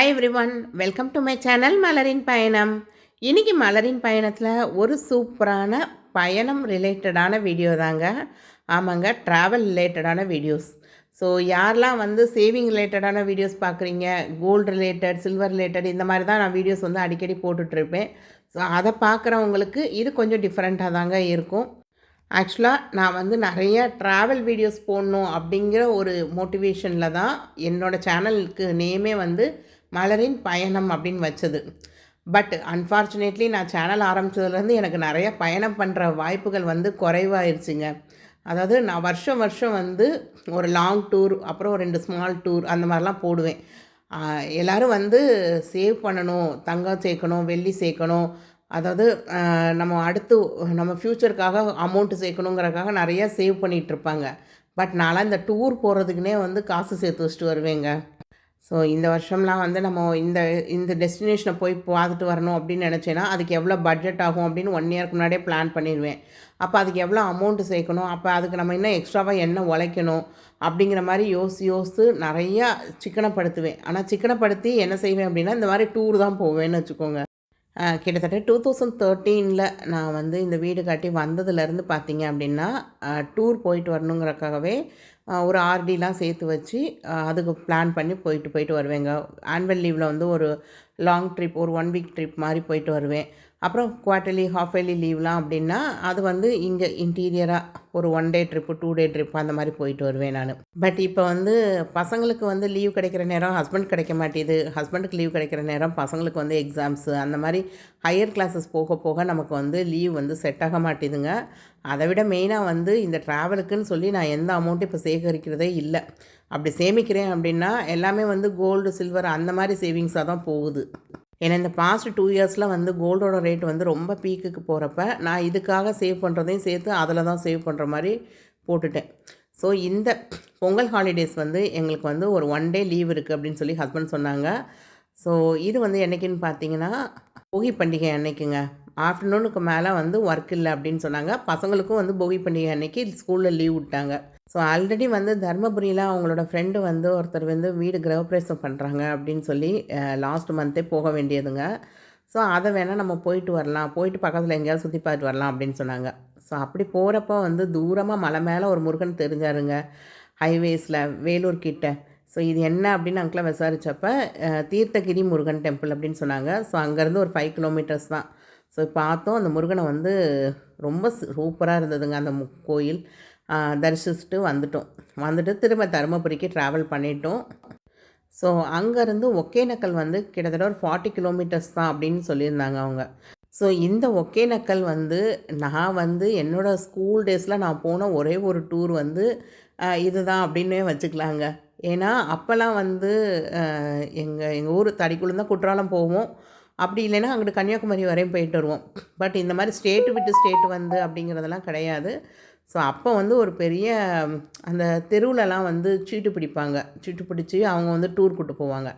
Hi everyone, welcome to my channel மலரின் பயணம். இன்றைக்கி மலரின் பயணத்தில் ஒரு சூப்பரான பயணம் ரிலேட்டடான வீடியோ தாங்க. ஆமாங்க, ட்ராவல் ரிலேட்டடான வீடியோஸ். ஸோ யாரெல்லாம் வந்து சேவிங் ரிலேட்டடான வீடியோஸ் பார்க்குறீங்க, கோல்டு ரிலேட்டட், சில்வர் ரிலேட்டட், இந்த மாதிரி தான் நான் வீடியோஸ் வந்து அடிக்கடி போட்டுட்ருப்பேன். ஸோ அதை பார்க்குறவங்களுக்கு இது கொஞ்சம் டிஃப்ரெண்ட்டாக தாங்க இருக்கும். ஆக்சுவலாக நான் வந்து நிறைய ட்ராவல் வீடியோஸ் போடணும் அப்படிங்கிற ஒரு மோட்டிவேஷனில் தான் என்னோடய சேனலுக்கு நேமே வந்து மலரின் பயணம் அப்படின்னு வச்சது. பட் அன்ஃபார்ச்சுனேட்லி நான் சேனல் ஆரம்பித்ததுலேருந்து எனக்கு நிறைய பயணம் பண்ணுற வாய்ப்புகள் வந்து குறைவாயிருச்சுங்க. அதாவது நான் வருஷம் வருஷம் வந்து ஒரு லாங் டூர், அப்புறம் 2 ஸ்மால் டூர் அந்த மாதிரிலாம் போடுவேன். எல்லோரும் வந்து சேவ் பண்ணணும், தங்கம் சேர்க்கணும், வெள்ளி சேர்க்கணும், அதாவது நம்ம அடுத்து நம்ம ஃப்யூச்சருக்காக அமௌண்ட்டு சேர்க்கணுங்கிறதுக்காக நிறையா சேவ் பண்ணிகிட்ருப்பாங்க. பட் நான்லாம் இந்த டூர் போகிறதுக்குனே வந்து காசு சேர்த்து வச்சுட்டு வருவேங்க. ஸோ இந்த வருஷம்லாம் வந்து நம்ம இந்த இந்த டெஸ்டினேஷனை போய் பார்த்துட்டு வரணும் அப்படின்னு நினச்சேன்னா அதுக்கு எவ்வளோ பட்ஜெட் ஆகும் அப்படின்னு 1 இயருக்கு முன்னாடியே பிளான் பண்ணிடுவேன். அப்போ அதுக்கு எவ்வளோ அமௌண்ட்டு சேர்க்கணும், அப்போ அதுக்கு நம்ம இன்னும் எக்ஸ்ட்ராவாக என்ன உழைக்கணும் அப்படிங்கிற மாதிரி யோசித்து நிறையா சிக்கனப்படுத்துவேன். ஆனால் சிக்கனப்படுத்தி என்ன செய்வேன் அப்படின்னா இந்த மாதிரி டூர் தான் போவேன்னு வச்சுக்கோங்க. கிட்டத்தட்ட 2013ல் நான் வந்து இந்த வீடு கட்டி வந்ததுலேருந்து பார்த்தீங்க அப்படின்னா டூர் போயிட்டு வரணுங்கிறக்காகவே ஒரு ஆர்டிலாம் சேர்த்து வச்சு அதுக்கு பிளான் பண்ணி போயிட்டு வருவேங்க. ஆனுவல் லீவில் வந்து ஒரு லாங் ட்ரிப், ஒரு 1 வீக் ட்ரிப் மாதிரி போயிட்டு வருவேன். அப்புறம் குவார்ட்டர்லி, ஹாஃப் இயர்லி லீவ்லாம் அப்படின்னா அது வந்து இங்கே இன்டீரியராக ஒரு 1 டே ட்ரிப்பு, 2 டே ட்ரிப் அந்த மாதிரி போயிட்டு வருவேன் நான். பட் இப்போ வந்து பசங்களுக்கு வந்து லீவ் கிடைக்கிற நேரம் ஹஸ்பண்ட் கிடைக்க மாட்டேது, ஹஸ்பண்டுக்கு லீவ் கிடைக்கிற நேரம் பசங்களுக்கு வந்து எக்ஸாம்ஸு, அந்த மாதிரி ஹையர் கிளாஸஸ் போக போக நமக்கு வந்து லீவ் வந்து செட் ஆக மாட்டேதுங்க. அதை விட மெயினாக வந்து இந்த ட்ராவலுக்குன்னு சொல்லி நான் எந்த அமௌண்ட்டும் இப்போ சேகரிக்கிறதே இல்லை. அப்படி சேமிக்கிறேன் அப்படின்னா எல்லாமே வந்து கோல்டு, சில்வர் அந்த மாதிரி சேவிங்ஸாக தான் போகுது. ஏன்னா இந்த பாஸ்ட் 2 இயர்ஸில் வந்து கோல்டோட ரேட் வந்து ரொம்ப பீக்குக்கு போகிறப்ப நான் இதுக்காக சேவ் பண்ணுறதையும் சேர்த்து அதில் தான் சேவ் பண்ணுற மாதிரி போட்டுட்டேன். ஸோ இந்த பொங்கல் ஹாலிடேஸ் வந்து எங்களுக்கு வந்து ஒரு 1 டே லீவ் இருக்குது அப்படின்னு சொல்லி ஹஸ்பண்ட் சொன்னாங்க. ஸோ இது வந்து என்றைக்குன்னு பார்த்தீங்கன்னா போகி பண்டிகை அன்னைக்குங்க. ஆஃப்டர்நூனுக்கு மேலே வந்து ஒர்க் இல்லை அப்படின்னு சொன்னாங்க. பசங்களுக்கும் வந்து போகி பண்டிகை அன்னைக்கு ஸ்கூலில் லீவ் விட்டாங்க. ஸோ ஆல்ரெடி வந்து தர்மபுரியில் அவங்களோட ஃப்ரெண்டு வந்து ஒருத்தர் வந்து வீடு கிரகப்பிரவேசம் பண்ணுறாங்க அப்படின்னு சொல்லி லாஸ்ட் மந்த்தே போக வேண்டியதுங்க. ஸோ அதை வேணால் நம்ம போயிட்டு வரலாம், போயிட்டு பக்கத்தில் எங்கேயாவது சுற்றி பார்த்துட்டு வரலாம் அப்படின்னு சொன்னாங்க. ஸோ அப்படி போகிறப்ப வந்து தூரமாக மலை மேலே ஒரு முருகன் தெரிஞ்சாருங்க, ஹைவேஸில் வேலூர் கிட்ட. ஸோ இது என்ன அப்படின்னு அங்கெலாம் விசாரித்தப்ப தீர்த்தகிரி முருகன் டெம்பிள் அப்படின்னு சொன்னாங்க. ஸோ அங்கேருந்து ஒரு 5 கிலோமீட்டர்ஸ் தான். ஸோ பார்த்தோம், அந்த முருகனை வந்து ரொம்ப சூப்பராக இருந்ததுங்க அந்த கோயில். தரிசிச்சுட்டு வந்துட்டு திரும்ப தருமபுரிக்கு ட்ராவல் பண்ணிட்டோம். ஸோ அங்கேருந்து ஒகேனக்கல் வந்து கிட்டத்தட்ட ஒரு 40 கிலோமீட்டர்ஸ் தான் அப்படின்னு சொல்லியிருந்தாங்க அவங்க. ஸோ இந்த ஒகேனக்கல் வந்து நான் வந்து என்னோடய ஸ்கூல் டேஸில் நான் போன ஒரே ஒரு டூர் வந்து இதுதான் அப்படின்னே வச்சுக்கலாங்க. ஏன்னா அப்போல்லாம் வந்து எங்கள் ஊர் தடிக்குள்ள தான் குற்றாலம் போவோம். அப்படி இல்லைன்னா அங்கிட்டு கன்னியாகுமரி வரையும் போயிட்டு வருவோம். பட் இந்த மாதிரி ஸ்டேட்டு விட்டு ஸ்டேட்டு வந்து அப்படிங்கிறதெல்லாம் கிடையாது. ஸோ அப்போ வந்து ஒரு பெரிய அந்த தெருவுலலாம் வந்து சீட்டு பிடிப்பாங்க. சீட்டு பிடிச்சி அவங்க வந்து டூர் கூட்டு போவாங்க.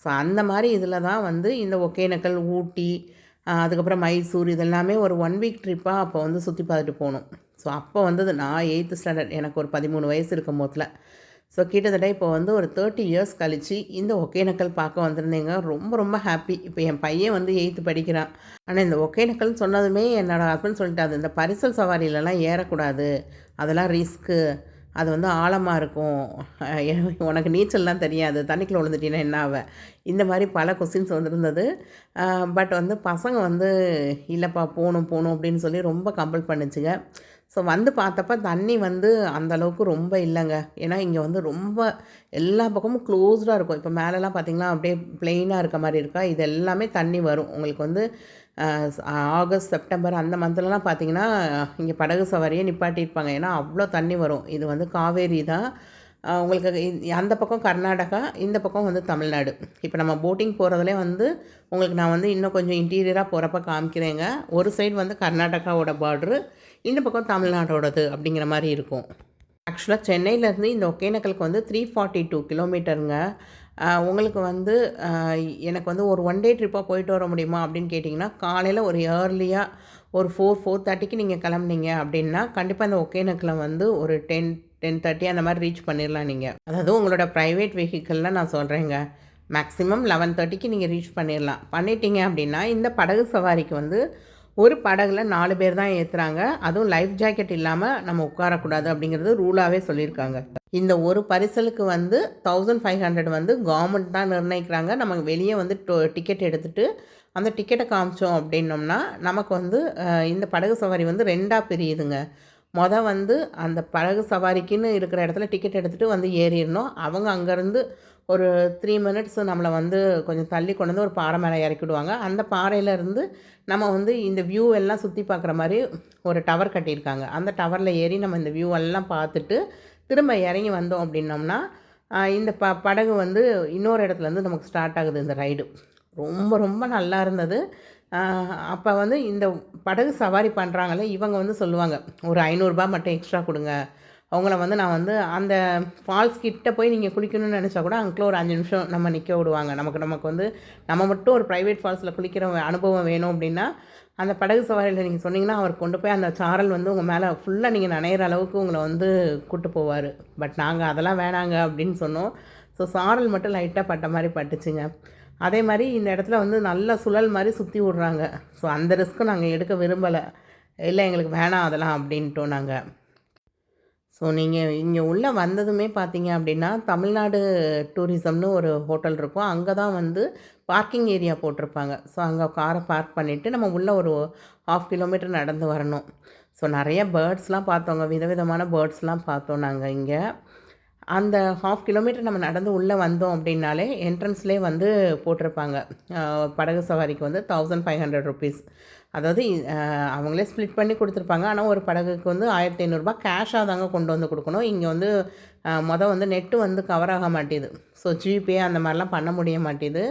ஸோ அந்த மாதிரி இதில் தான் வந்து இந்த ஒகேனக்கல், ஊட்டி, அதுக்கப்புறம் மைசூர் இதெல்லாமே ஒரு 1 வீக் ட்ரிப்பாக அப்போ வந்து சுற்றி பார்த்துட்டு போனோம். ஸோ அப்போ வந்தது நான் 8th ஸ்டாண்டர்ட், எனக்கு ஒரு 13 வயசு இருக்கும் போதில். ஸோ கிட்டத்தட்ட இப்போ வந்து ஒரு 30 இயர்ஸ் கழித்து இந்த ஒகேனக்கல் பார்க்க வந்திருந்தேங்க. ரொம்ப ரொம்ப ஹாப்பி. இப்போ என் பையன் வந்து 8th படிக்கிறான். ஆனால் இந்த ஒகேனக்கல்னு சொன்னதுமே என்னோடய ஹஸ்பண்ட் சொல்லிட்டாரு, இந்த பரிசல் சவாரியிலலாம் ஏறக்கூடாது, அதெல்லாம் ரிஸ்க்கு, அது வந்து ஆழமாக இருக்கும், உனக்கு நீச்சல்லாம் தெரியாது, தண்ணிக்குள்ளே விழுந்துட்டீங்கன்னா என்ன ஆவ, இந்த மாதிரி பல கொஸ்டின்ஸ் வந்துருந்தது. பட் வந்து பசங்க வந்து இல்லைப்பா போகணும் அப்படின்னு சொல்லி ரொம்ப கம்பல் பண்ணுச்சுங்க. ஸோ வந்து பார்த்தப்ப தண்ணி வந்து அந்தளவுக்கு ரொம்ப இல்லைங்க. ஏன்னா இங்கே வந்து ரொம்ப எல்லா பக்கமும் க்ளோஸ்டாக இருக்கும். இப்போ மேலெலாம் பார்த்திங்கன்னா அப்படியே ப்ளெயினாக இருக்க மாதிரி இருக்கா, இது எல்லாமே தண்ணி வரும் உங்களுக்கு வந்து ஆகஸ்ட், செப்டம்பர் அந்த மந்த்லலாம் பார்த்திங்கன்னா இங்கே படகு சவாரியே நிப்பாட்டியிருப்பாங்க. ஏன்னா அவ்வளோ தண்ணி வரும். இது வந்து காவேரி தான். உங்களுக்கு அந்த பக்கம் கர்நாடகா, இந்த பக்கம் வந்து தமிழ்நாடு. இப்போ நம்ம போட்டிங் போகிறதுலே வந்து உங்களுக்கு நான் வந்து இன்னும் கொஞ்சம் இன்டீரியராக போகிறப்ப காமிக்கிறேங்க. ஒரு சைடு வந்து கர்நாடகாவோட பார்ட்ரு, இந்த பக்கம் தமிழ்நாடோடது அப்படிங்கிற மாதிரி இருக்கும். ஆக்சுவலாக சென்னையிலேருந்து இந்த ஒகேனக்கலுக்கு வந்து 342 கிலோமீட்டருங்க. உங்களுக்கு வந்து எனக்கு வந்து ஒரு 1 டே ட்ரிப்பாக போயிட்டு வர முடியுமா அப்படின்னு கேட்டிங்கன்னா, காலையில் ஒரு ஏர்லியாக ஒரு 4:30க்கு நீங்கள் கிளம்புனீங்க அப்படின்னா கண்டிப்பாக இந்த ஒகேனக்கலை வந்து ஒரு 10:30 அந்த மாதிரி ரீச் பண்ணிடலாம் நீங்கள். அதாவது உங்களோட ப்ரைவேட் வெஹிக்கிளில் நான் சொல்கிறேங்க. மேக்ஸிமம் 11:30க்கு நீங்கள் ரீச் பண்ணிடலாம். பண்ணிட்டீங்க அப்படின்னா இந்த படகு சவாரிக்கு வந்து ஒரு படகுல 4 பேர் தான் ஏற்றுறாங்க. அதுவும் லைஃப் ஜாக்கெட் இல்லாமல் நம்ம உட்காரக்கூடாது அப்படிங்கிறது ரூலாகவே சொல்லியிருக்காங்க. இந்த ஒரு பரிசலுக்கு வந்து 1500 வந்து கவர்மெண்ட் தான் நிர்ணயிக்கிறாங்க. நம்ம வெளியே வந்து டிக்கெட் எடுத்துகிட்டு அந்த டிக்கெட்டை காமிச்சோம் அப்படின்னோம்னா நமக்கு வந்து இந்த படகு சவாரி வந்து 2ஆக பிரியுதுங்க. வந்து அந்த படகு சவாரிக்குன்னு இருக்கிற இடத்துல டிக்கெட் எடுத்துகிட்டு வந்து ஏறிடணும். அவங்க அங்கேருந்து ஒரு 3 மினிட்ஸ் நம்மளை வந்து கொஞ்சம் தள்ளி கொண்டு வந்து ஒரு பாறை மேலே இறக்கிவிடுவாங்க. அந்த பாறையிலேருந்து நம்ம வந்து இந்த வியூ எல்லாம் சுற்றி பார்க்குற மாதிரி ஒரு டவர் கட்டியிருக்காங்க. அந்த டவரில் ஏறி நம்ம இந்த வியூ எல்லாம் பார்த்துட்டு திரும்ப இறங்கி வந்தோம் அப்படின்னோம்னா இந்த படகு வந்து இன்னொரு இடத்துலேருந்து நமக்கு ஸ்டார்ட் ஆகுது இந்த ரைடு. ரொம்ப ரொம்ப நல்லா இருந்தது. அப்போ வந்து இந்த படகு சவாரி பண்ணுறாங்களே இவங்க வந்து சொல்லுவாங்க, ஒரு ரூ. 500 மட்டும் எக்ஸ்ட்ரா கொடுங்க. அவங்கள வந்து நான் வந்து அந்த ஃபால்ஸ் கிட்ட போய் நீங்கள் குளிக்கணும்னு நினச்சா கூட அங்கே ஒரு 5 நிமிஷம் நம்ம நிற்க விடுவாங்க. நமக்கு வந்து நம்ம மட்டும் ஒரு ப்ரைவேட் ஃபால்ஸில் குளிக்கிற அனுபவம் வேணும் அப்படின்னா அந்த படகு சவாரியில் நீங்கள் சொன்னீங்கன்னா அவர் கொண்டு போய் அந்த சாரல் வந்து உங்கள் மேலே ஃபுல்லாக நீங்கள் நனையிற அளவுக்கு உங்களை வந்து கூட்டு போவார். பட் நாங்கள் அதெல்லாம் வேணாங்க அப்படின்னு சொன்னோம். ஸோ சாரல் மட்டும் லைட்டாக பட்ட மாதிரி பட்டுச்சுங்க. அதே மாதிரி இந்த இடத்துல வந்து நல்ல சுழல் மாதிரி சுற்றி விட்றாங்க. ஸோ அந்த ரிஸ்க்கும் நாங்கள் எடுக்க விரும்பலை. இல்லை எங்களுக்கு வேணாம் அதெல்லாம் அப்படின்ட்டோம் நாங்கள். ஸோ நீங்கள் இங்கே உள்ளே வந்ததுமே பார்த்தீங்க அப்படின்னா தமிழ்நாடு டூரிசம்னு ஒரு ஹோட்டல் இருக்கும். அங்கே தான் வந்து பார்க்கிங் ஏரியா போட்டிருப்பாங்க. ஸோ அங்கே காரை பார்க் பண்ணிவிட்டு நம்ம உள்ளே ஒரு 1/2 கிலோமீட்டர் நடந்து வரணும். ஸோ நிறைய பேர்ட்ஸ்லாம் பார்த்தோங்க. விதவிதமான பேர்ட்ஸ்லாம் பார்த்தோம் நாங்கள் இங்கே. அந்த 1/2 கிலோமீட்டர் நம்ம நடந்து உள்ளே வந்தோம் அப்படின்னாலே என்ட்ரன்ஸ்லேயே வந்து போட்டிருப்பாங்க, படகு சவாரிக்கு வந்து 1500 ருபீஸ். அதாவது அவங்களே ஸ்ப்ளிட் பண்ணி கொடுத்துருப்பாங்க. ஆனால் ஒரு படகுக்கு வந்து 1500 கேஷாக தாங்க கொண்டு வந்து கொடுக்கணும். இங்கே வந்து வந்து நெட்டு வந்து கவர் ஆக மாட்டேது. ஸோ ஜிபே அந்த மாதிரிலாம் பண்ண முடிய மாட்டேது.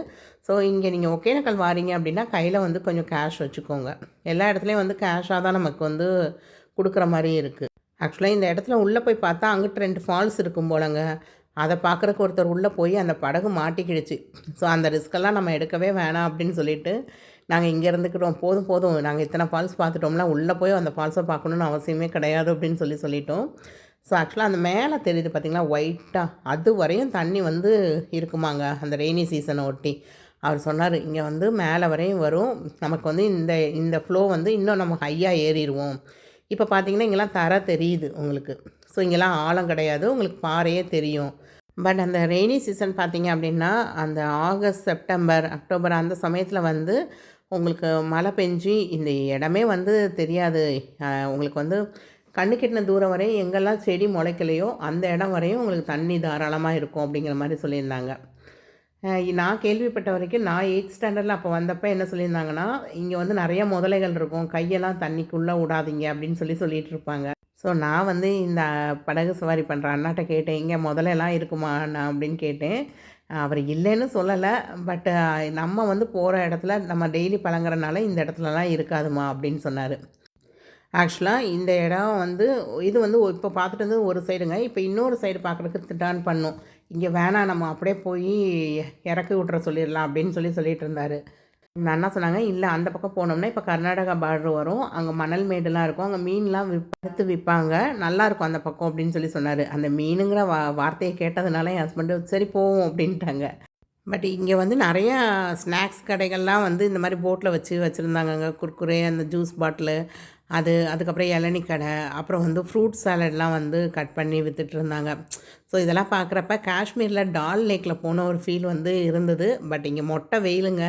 ஸோ இங்கே நீங்கள் ஒகேனக்கல் வாரீங்க அப்படின்னா கையில் வந்து கொஞ்சம் கேஷ் வச்சுக்கோங்க. எல்லா இடத்துலையும் வந்து கேஷாக தான் நமக்கு வந்து கொடுக்குற மாதிரி இருக்குது. ஆக்சுவலாக இந்த இடத்துல உள்ளே போய் பார்த்தா அங்கிட்டு 2 ஃபால்ஸ் இருக்கும் போலங்க. அதை பார்க்குறக்கு ஒருத்தர் உள்ளே போய் அந்த படகு மாட்டிக்கிடுச்சு. ஸோ அந்த ரிஸ்க்கெல்லாம் நம்ம எடுக்கவே வேணாம் அப்படின்னு சொல்லிட்டு நாங்கள் இங்கே இருந்துக்கிட்டோம். போதும் நாங்கள் இத்தனை ஃபால்ஸ் பார்த்துட்டோம்னா உள்ளே போய் அந்த ஃபால்ஸை பார்க்கணுன்னு அவசியமே கிடையாது அப்படின்னு சொல்லிட்டோம். ஸோ ஆக்சுவலாக அந்த மேலே தெரியுது பார்த்திங்களா ஒயிட்டாக, அது வரையும் தண்ணி வந்து இருக்குமாங்க அந்த ரெய்னி சீசனை ஒட்டி. அவர் சொன்னார் இங்கே வந்து மேலே வரையும் வரும், நமக்கு வந்து இந்த ஃப்ளோ வந்து இன்னும் நம்ம ஹையாக ஏறிடுவோம். இப்போ பார்த்தீங்கன்னா இங்கெல்லாம் தரை தெரியுது உங்களுக்கு. ஸோ இங்கெல்லாம் ஆழம் கிடையாது, உங்களுக்கு பாறையே தெரியும். பட் அந்த ரெய்னி சீசன் பார்த்திங்க அப்படின்னா அந்த ஆகஸ்ட், செப்டம்பர், அக்டோபர் அந்த சமயத்தில் வந்து உங்களுக்கு மழை பெஞ்சு இந்த இடமே வந்து தெரியாது. உங்களுக்கு வந்து கண்ணு கெட்டின தூரம் வரையும் எங்கெல்லாம் செடி முளைக்கலையோ அந்த இடம் வரையும் உங்களுக்கு தண்ணி தாராளமாக இருக்கும் அப்படிங்கிற மாதிரி சொல்லியிருந்தாங்க. நான் கேள்விப்பட்ட வரைக்கும் நான் 8th ஸ்டாண்டர்டில் அப்போ வந்தப்போ என்ன சொல்லியிருந்தாங்கன்னா, இங்கே வந்து நிறைய முதலைகள் இருக்கும், கையெல்லாம் தண்ணிக்குள்ளே விடாதீங்க அப்படின்னு சொல்லிட்டு இருப்பாங்க. ஸோ நான் வந்து இந்த படகு சவாரி பண்ணுற அண்ணாட்ட கேட்டேன், இங்கே முதலையெல்லாம் இருக்குமா அண்ணா அப்படின்னு கேட்டேன். அவர் இல்லைன்னு சொல்லலை. பட் நம்ம வந்து போகிற இடத்துல நம்ம டெய்லி பழங்குறனால இந்த இடத்துலலாம் இருக்காதுமா அப்படின்னு சொன்னார். ஆக்சுவலாக இந்த இடம் வந்து இது வந்து இப்போ பார்த்துட்டு வந்து ஒரு சைடுங்க. இப்போ இன்னொரு சைடு பார்க்குறதுக்கு டர்ன் பண்ணும். இங்கே வேணாம் நம்ம அப்படியே போய் இறக்கி விட்ற சொல்லிடலாம் அப்படின்னு சொல்லிட்டு இருந்தார். இந்த அண்ணா சொன்னாங்க, இல்லை அந்த பக்கம் போனோம்னா இப்போ கர்நாடகா பார்டர் வரும், அங்கே மணல் மேடுலாம் இருக்கும், அங்கே மீன்லாம் எடுத்து விற்பாங்க, நல்லாயிருக்கும் அந்த பக்கம் அப்படின்னு சொன்னார். அந்த மீனுங்கிற வார்த்தையை கேட்டதுனால என் ஹஸ்பண்டு சரி போவோம் அப்படின்ட்டாங்க. பட் இங்கே வந்து நிறையா ஸ்நாக்ஸ் கடைகள்லாம் வந்து இந்த மாதிரி போட்டில் வச்சுருந்தாங்கங்க. குர்குரே, அந்த ஜூஸ் பாட்டிலு, அதுக்கப்புறம் இளநீ கடை, அப்புறம் வந்து ஃப்ரூட் சாலட்லாம் வந்து கட் பண்ணி விற்றுட்டு இருந்தாங்க. ஸோ இதெல்லாம் பார்க்குறப்ப காஷ்மீரில் டால் லேக்கில் போன ஒரு ஃபீல் வந்து இருந்தது. பட் இங்கே மொட்டை வெயிலுங்க.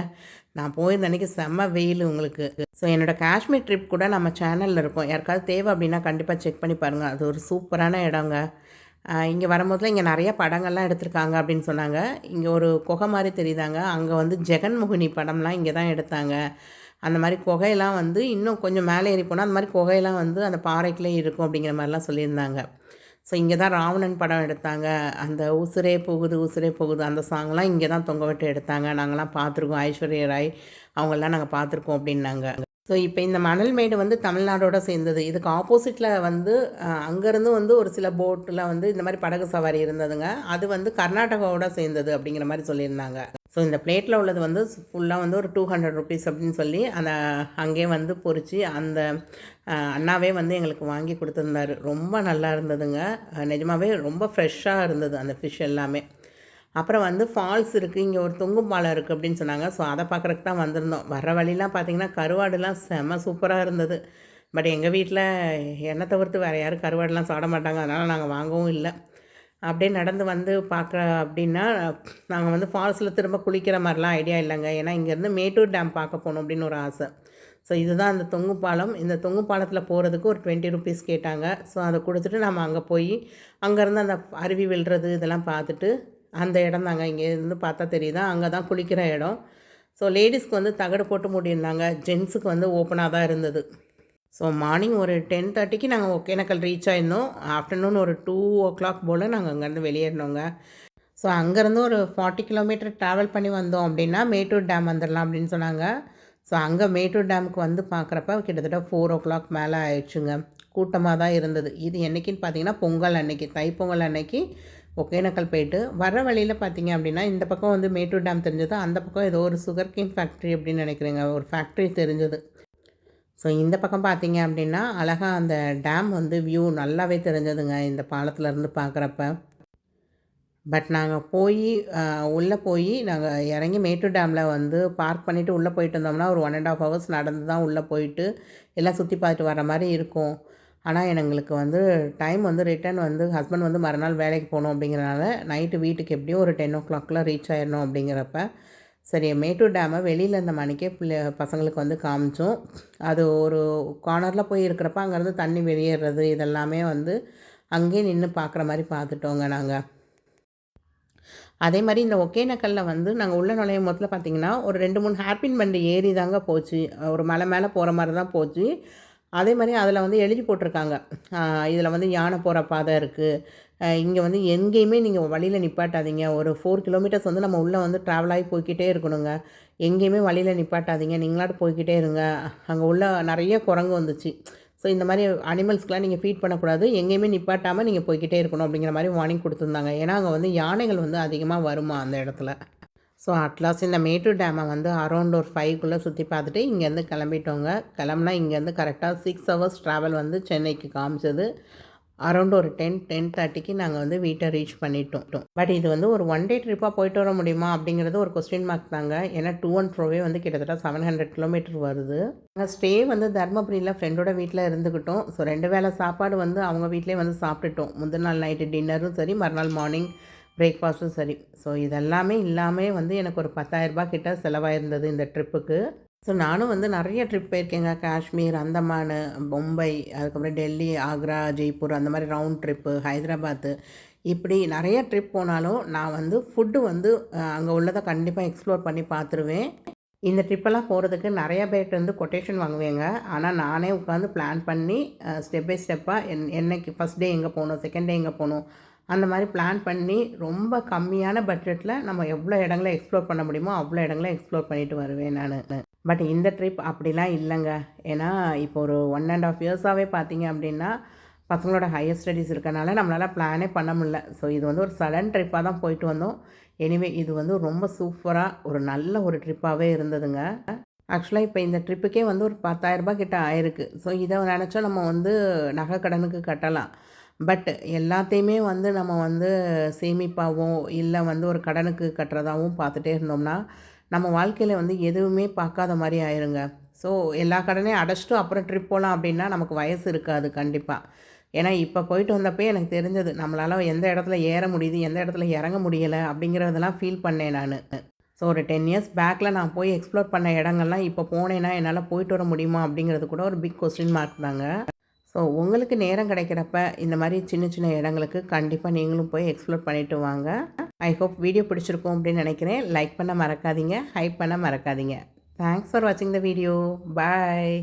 நான் போயிருந்த அன்றைக்கி செம்ம வெயில் உங்களுக்கு. ஸோ என்னோடய காஷ்மீர் ட்ரிப் கூட நம்ம சேனலில் இருக்கும், யாருக்காவது தேவை அப்படின்னா கண்டிப்பாக செக் பண்ணி பாருங்கள். அது ஒரு சூப்பரான இடங்க. இங்கே வரும்போதில் இங்கே நிறைய படங்கள்லாம் எடுத்திருக்காங்க அப்படின்னு சொன்னாங்க. இங்கே ஒரு குகை மாதிரி தெரியுதாங்க, அங்கே வந்து ஜெகன்மோகினி படம்லாம் இங்கே தான் எடுத்தாங்க. அந்த மாதிரி குகையெல்லாம் வந்து இன்னும் கொஞ்சம் மேலே ஏறி போனால் அந்த மாதிரி குகையெல்லாம் வந்து அந்த பாறைக்குள்ளே இருக்கும் அப்படிங்கிற மாதிரிலாம் சொல்லியிருந்தாங்க. ஸோ இங்கே தான் ராவணன் படம் எடுத்தாங்க. அந்த உசுரே போகுது அந்த சாங்லாம் இங்கே தான் தொங்க விட்டு எடுத்தாங்க. நாங்கள்லாம் பார்த்துருக்கோம், ஐஸ்வர்யா ராய் அவங்களாம் நாங்கள் பார்த்துருக்கோம் அப்படின்னாங்க. ஸோ இப்போ இந்த மணல் மேடு வந்து தமிழ்நாடோட சேர்ந்தது. இதுக்கு ஆப்போசிட்டில் வந்து அங்கேருந்து வந்து ஒரு சில போட்டில் வந்து இந்த மாதிரி படகு சவாரி இருந்ததுங்க. அது வந்து கர்நாடகாவோட சேர்ந்தது அப்படிங்கிற மாதிரி சொல்லியிருந்தாங்க. ஸோ இந்த பிளேட்டில் உள்ளது வந்து ஃபுல்லாக வந்து ஒரு 200 ருபீஸ் அப்படின்னு சொல்லி அந்த அங்கேயே வந்து பொரித்து அந்த அண்ணாவே வந்து எங்களுக்கு வாங்கி கொடுத்துருந்தாரு. ரொம்ப நல்லா இருந்ததுங்க. நிஜமாகவே ரொம்ப ஃப்ரெஷ்ஷாக இருந்தது அந்த ஃபிஷ் எல்லாமே. அப்புறம் வந்து ஃபால்ஸ் இருக்குது, இங்கே ஒரு தொங்கும் பாலம் இருக்குது அப்படின்னு சொன்னாங்க. ஸோ அதை பார்க்குறக்கு தான் வந்திருந்தோம். வர்ற வழிலாம் பார்த்திங்கன்னா கருவாடுலாம் செம்ம சூப்பராக இருந்தது. பட் எங்கள் வீட்டில் என்னை தவிர்த்து வேறு யாரும் கருவாடுலாம் சாப்பிட மாட்டாங்க. அதனால் நாங்கள் வாங்கவும் இல்லை. அப்படியே நடந்து வந்து பார்க்க அப்படின்னா நாங்கள் வந்து ஃபால்ஸில் திரும்ப குளிக்கிற மாதிரிலாம் ஐடியா இல்லைங்க. ஏன்னா இங்கேருந்து மேட்டூர் டேம் பார்க்க போகணும் அப்படின்னு ஒரு ஆசை. ஸோ இதுதான் அந்த தொங்கு பாலம். இந்த தொங்கு பாலத்தில் போகிறதுக்கு ஒரு 20 ருபீஸ் கேட்டாங்க. ஸோ அதை கொடுத்துட்டு நம்ம அங்கே போய் அங்கேருந்து அந்த அருவி விழுறது இதெல்லாம் பார்த்துட்டு அந்த இடம் தாங்க. இங்கேருந்து பார்த்தா தெரியுதா, அங்கே தான் குளிக்கிற இடம். ஸோ லேடிஸ்க்கு வந்து தகடு போட்டு மூடியிருந்தாங்க, ஜென்ஸுக்கு வந்து ஓப்பனாக தான் இருந்தது. ஸோ மார்னிங் ஒரு 10:30க்கு நாங்கள் ஒகேனக்கல் ரீச் ஆயிருந்தோம். ஆஃப்டர்நூன் ஒரு 2 o'clock போல் நாங்கள் அங்கேருந்து வெளியேறினோங்க. ஸோ அங்கேருந்து ஒரு 40 கிலோமீட்டர் ட்ராவல் பண்ணி வந்தோம் அப்படின்னா மேட்டூர் டேம் வந்துடலாம் அப்படின்னு சொன்னாங்க. ஸோ அங்கே மேட்டூர் டேமுக்கு வந்து பார்க்குறப்ப கிட்டத்தட்ட 4 o'clock மேலே ஆயிடுச்சுங்க. கூட்டமாக தான் இருந்தது. இது என்றைக்கின்னு பார்த்தீங்கன்னா பொங்கல் அன்னைக்கு, தைப்பொங்கல் அன்னைக்கு ஒகேனக்கல் போயிட்டு வர வழியில் பார்த்தீங்க அப்படின்னா இந்த பக்கம் வந்து மேட்டூர் டேம் தெரிஞ்சது, அந்த பக்கம் ஏதோ ஒரு சுகர் கேன் ஃபேக்ட்ரி அப்படின்னு நினைக்கிறேங்க, ஒரு ஃபேக்ட்ரி தெரிஞ்சது. ஸோ இந்த பக்கம் பார்த்தீங்க அப்படின்னா அழகாக அந்த டேம் வந்து வியூ நல்லாவே தெரிஞ்சதுங்க இந்த பாலத்துலேருந்து பார்க்குறப்ப. பட் நாங்கள் உள்ளே போய் நாங்கள் இறங்கி மேட்டூர் டேமில் வந்து பார்க் பண்ணிவிட்டு உள்ளே போயிட்டு இருந்தோம்னா ஒரு 1.5 hours நடந்து தான் உள்ளே போயிட்டு எல்லாம் சுற்றி பார்த்துட்டு வர மாதிரி இருக்கும். ஆனால் எங்களுக்கு வந்து டைம் வந்து ரிட்டர்ன் வந்து ஹஸ்பண்ட் வந்து மறுநாள் வேலைக்கு போகணும் அப்படிங்கிறனால நைட்டு வீட்டுக்கு எப்படியும் ஒரு 10 o'clockலாம் ரீச் ஆயிடணும் அப்படிங்கிறப்ப சரி மேட்டூர் டேமை வெளியில் இருந்த மணிக்கே பசங்களுக்கு வந்து காமிச்சோம். அது ஒரு கார்னரில் போய் இருக்கிறப்ப அங்கேருந்து தண்ணி வெளியேறது இதெல்லாமே வந்து அங்கேயே நின்று பார்க்குற மாதிரி பார்த்துட்டோங்க நாங்கள். அதே மாதிரி இந்த ஒகேனக்கல்லில் வந்து நாங்கள் உள்ள நுழையும் போதில் பார்த்திங்கன்னா ஒரு 2-3 ஹேர்பின் பண்டு ஏறி தாங்க போச்சு. ஒரு மலை மேலே போகிற மாதிரி தான் போச்சு. அதே மாதிரி அதில் வந்து எழுதி போட்டிருக்காங்க, இதில் வந்து யானை போகிற பாதை இருக்குது, இங்கே வந்து எங்கேயுமே நீங்கள் வழியில் நிப்பாட்டாதீங்க. ஒரு 4 கிலோமீட்டர்ஸ் வந்து நம்ம உள்ளே வந்து ட்ராவல் ஆகி போய்கிட்டே இருக்கணுங்க. எங்கேயுமே வழியில் நிப்பாட்டாதீங்க, நீங்களாட்டு போய்கிட்டே இருங்க. அங்கே உள்ள நிறைய குரங்கு வந்துச்சு. ஸோ இந்த மாதிரி அனிமல்ஸ்க்கெலாம் நீங்கள் ஃபீட் பண்ணக்கூடாது, எங்கேயுமே நிப்பாட்டாமல் நீங்கள் போய்கிட்டே இருக்கணும் அப்படிங்கிற மாதிரி வார்னிங் கொடுத்துருந்தாங்க. ஏன்னா அங்கே வந்து யானைகள் வந்து அதிகமாக வருமா அந்த இடத்துல. ஸோ அட்லாஸ்ட் இந்த மேட்டூர் டேமை வந்து அரௌண்ட் ஒரு 5க்குள்ளே சுற்றி பார்த்துட்டு இங்கேருந்து கிளம்பிட்டோங்க. கிளம்புனா இங்கேருந்து கரெக்டாக 6 hours ட்ராவல் வந்து சென்னைக்கு காமிச்சது. அரௌண்ட் ஒரு 10-10:30க்கு நாங்கள் வந்து வீட்டை ரீச் பண்ணிட்டோம். பட் இது வந்து ஒரு 1 day ட்ரிப்பாக போயிட்டு வர முடியுமா அப்படிங்கிறது ஒரு கொஸ்டின் மார்க் தாங்க. ஏன்னா டூ அண்ட் ஃப்ரோவே வந்து கிட்டத்தட்ட 700 கிலோமீட்டர் வருது. நாங்கள் ஸ்டே வந்து தர்மபுரியில் ஃப்ரெண்டோட வீட்டில் இருந்துக்கிட்டோம். ஸோ 2 வேளை சாப்பாடு வந்து அவங்க வீட்டிலே வந்து சாப்பிட்டுட்டோம். முந்தின நாள் நைட்டு டின்னரும் சரி, மறுநாள் மார்னிங் பிரேக்ஃபாஸ்ட்டும் சரி. ஸோ இதெல்லாமே இல்லாமல் வந்து எனக்கு ஒரு 10,000 கிட்ட செலவாயிருந்தது இந்த ட்ரிப்புக்கு. ஸோ நானும் வந்து நிறைய ட்ரிப் போயிருக்கேங்க. காஷ்மீர், அந்தமான், மும்பை, அதுக்கப்புறம் டெல்லி, ஆக்ரா, ஜெய்ப்பூர், அந்த மாதிரி ரவுண்ட் ட்ரிப்பு, ஹைதராபாத்து, இப்படி நிறைய ட்ரிப் போனாலும் நான் வந்து ஃபுட்டு வந்து அங்கே உள்ளதை கண்டிப்பாக எக்ஸ்ப்ளோர் பண்ணி பார்த்துருவேன். இந்த ட்ரிப்பெல்லாம் போகிறதுக்கு நிறைய பேர்கிட்ட வந்து கொட்டேஷன் வாங்குவேங்க. ஆனால் நானே உட்காந்து பிளான் பண்ணி ஸ்டெப் பை ஸ்டெப்பாக என்னைக்கு ஃபஸ்ட் டே எங்கே போகணும், செகண்ட் டே எங்கே போகணும், அந்த மாதிரி பிளான் பண்ணி ரொம்ப கம்மியான பட்ஜெட்டில் நம்ம எவ்வளோ இடங்களை எக்ஸ்ப்ளோர் பண்ண முடியுமோ அவ்வளோ இடங்களை எக்ஸ்ப்ளோர் பண்ணிட்டு வருவேன் நான். பட் இந்த ட்ரிப் அப்படிலாம் இல்லைங்க. ஏன்னா இப்போ ஒரு 1.5 yearsஆகவே பார்த்தீங்க அப்படின்னா பசங்களோட ஹையர் ஸ்டடீஸ் இருக்கனால நம்மளால் பிளானே பண்ண முடியல. ஸோ இது வந்து ஒரு சடன் ட்ரிப்பாக தான் போயிட்டு வந்தோம். எனிவே இது வந்து ரொம்ப சூப்பராக ஒரு நல்ல ஒரு ட்ரிப்பாகவே இருந்ததுங்க. ஆக்சுவலாக இப்போ இந்த ட்ரிப்புக்கே வந்து ஒரு 10,000 கிட்ட ஆயிருக்கு. ஸோ இதை நினச்சா நம்ம வந்து நகை கடனுக்கு கட்டலாம். பட் எல்லாத்தையுமே வந்து நம்ம வந்து சேமிப்பாகவும் இல்லை வந்து ஒரு கடனுக்கு கட்டுறதாகவும் பார்த்துட்டே இருந்தோம்னா நம்ம வாழ்க்கையில் வந்து எதுவுமே பார்க்காத மாதிரி ஆயிருங்க. ஸோ எல்லா கடனையும் அடைச்சிட்டு அப்புறம் ட்ரிப் போகலாம் அப்படின்னா நமக்கு வயசு இருக்காது கண்டிப்பாக. ஏன்னா இப்போ போயிட்டு வந்தப்போ எனக்கு தெரிஞ்சது நம்மளால் எந்த இடத்துல ஏற முடியுது, எந்த இடத்துல இறங்க முடியலை அப்படிங்கிறதெல்லாம் ஃபீல் பண்ணேன் நான். ஸோ ஒரு 10 years பேக்கில் நான் போய் எக்ஸ்ப்ளோர் பண்ண இடங்கள்லாம் இப்போ போனேன்னா என்னால் போயிட்டு வர முடியுமா அப்படிங்கிறது கூட ஒரு பிக் கொஸ்டின் மார்க் தாங்க. ஸோ உங்களுக்கு நேரம் கிடைக்கிறப்ப இந்த மாதிரி சின்ன சின்ன இடங்களுக்கு கண்டிப்பாக நீங்களும் போய் எக்ஸ்ப்ளோர் பண்ணிவிட்டு வாங்க. ஐ ஹோப் வீடியோ பிடிச்சிருக்கும் அப்படின்னு நினைக்கிறேன். லைக் பண்ண மறக்காதீங்க, ஹைப் பண்ண மறக்காதீங்க. தேங்க்ஸ் ஃபார் வாட்சிங் த வீடியோ. பாய்.